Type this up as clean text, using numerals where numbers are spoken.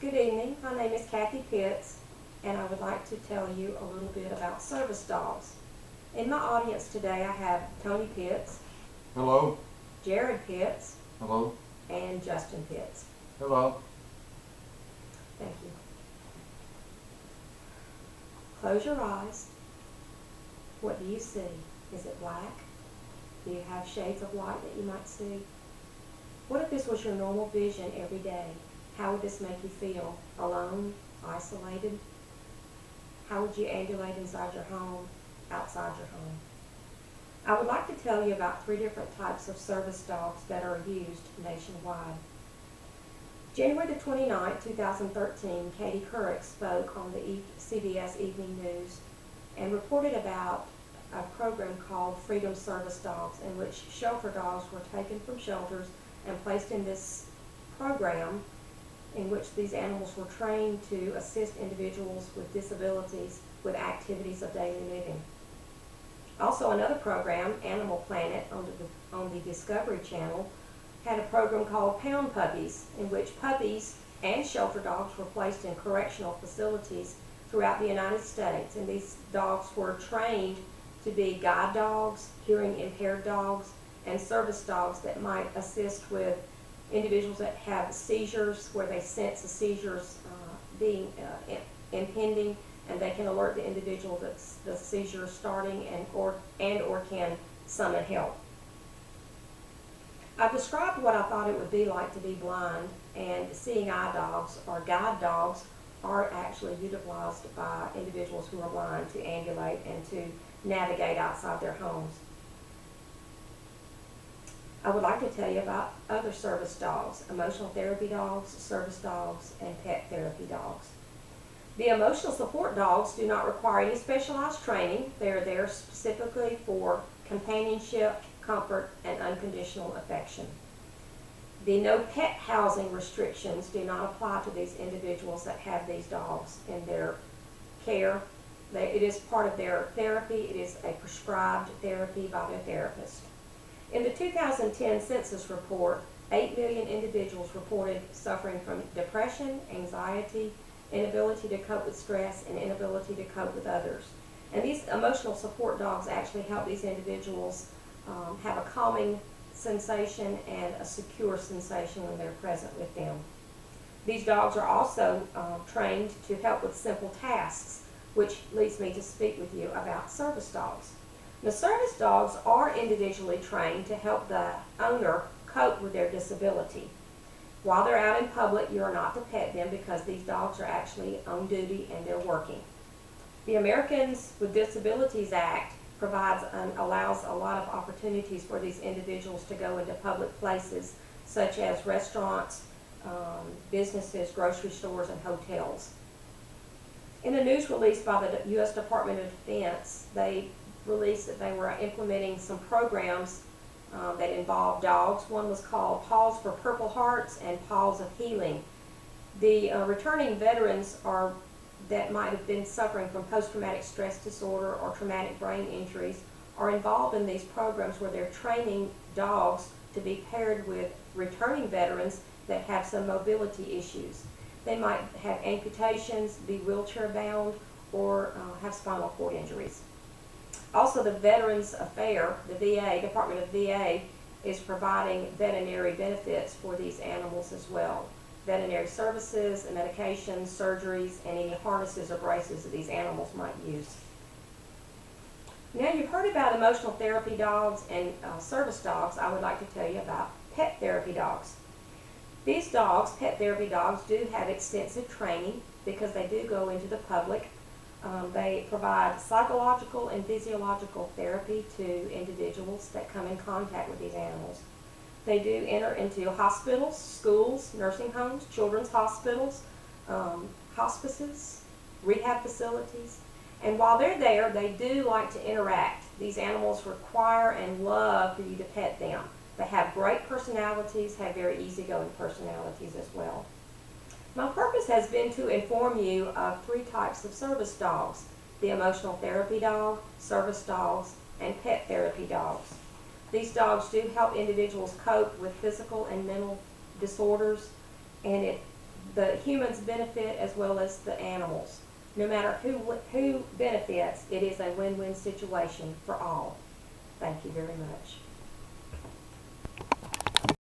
Good evening. My name is Cathy Pitts, and I would like to tell you a little bit about service dogs. In my audience today, I have Tony Pitts, Hello. Jared Pitts, Hello. and Justin Pitts. Hello. Thank you. Close your eyes. What do you see? Is it black? Do you have shades of light that you might see? What if this was your normal vision every day? How would this make you feel? Alone? Isolated? How would you ambulate inside your home, outside your home? I would like to tell you about 3 different types of service dogs that are used nationwide. January the 29th, 2013, Cathy spoke on the CBS Evening News and reported about a program called Freedom Service Dogs, in which shelter dogs were taken from shelters and placed in this program in which these animals were trained to assist individuals with disabilities with activities of daily living. Also, another program, Animal Planet, on the Discovery Channel, had a program called Pound Puppies, in which puppies and shelter dogs were placed in correctional facilities throughout the United States, and these dogs were trained to be guide dogs, hearing impaired dogs, and service dogs that might assist with individuals that have seizures, where they sense the seizures being impending, and they can alert the individual that the seizure is starting and or can summon help. I've described what I thought it would be like to be blind, and seeing eye dogs or guide dogs are actually utilized by individuals who are blind to ambulate and to navigate outside their homes. I would like to tell you about other service dogs: emotional therapy dogs, service dogs, and pet therapy dogs. The emotional support dogs do not require any specialized training. They are there specifically for companionship, comfort, and unconditional affection. The no pet housing restrictions do not apply to these individuals that have these dogs in their care. It is part of their therapy. It is a prescribed therapy by their therapist. In the 2010 census report, 8 million individuals reported suffering from depression, anxiety, inability to cope with stress, and inability to cope with others. And these emotional support dogs actually help these individuals have a calming sensation and a secure sensation when they're present with them. These dogs are also trained to help with simple tasks, which leads me to speak with you about service dogs. The service dogs are individually trained to help the owner cope with their disability. While they're out in public, you are not to pet them because these dogs are actually on duty and they're working. The Americans with Disabilities Act provides and allows a lot of opportunities for these individuals to go into public places such as restaurants, businesses, grocery stores, and hotels. In a news release by the U.S. Department of Defense, they released that they were implementing some programs that involved dogs. One was called Paws for Purple Hearts and Paws of Healing. The returning veterans that might have been suffering from post-traumatic stress disorder or traumatic brain injuries are involved in these programs where they're training dogs to be paired with returning veterans that have some mobility issues. They might have amputations, be wheelchair bound, or have spinal cord injuries. Also, the Veterans Affairs, the VA, Department of VA, is providing veterinary benefits for these animals as well. Veterinary services, and medications, surgeries, and any harnesses or braces that these animals might use. Now you've heard about emotional therapy dogs and service dogs. I would like to tell you about pet therapy dogs. These dogs, pet therapy dogs, do have extensive training because they do go into the public. They provide psychological and physiological therapy to individuals that come in contact with these animals. They do enter into hospitals, schools, nursing homes, children's hospitals, hospices, rehab facilities. And while they're there, they do like to interact. These animals require and love for you to pet them. They have great personalities, have very easygoing personalities as well. My purpose has been to inform you of 3 types of service dogs: the emotional therapy dog, service dogs, and pet therapy dogs. These dogs do help individuals cope with physical and mental disorders, and it the humans benefit as well as the animals. No matter who benefits, it is a win-win situation for all. Thank you very much.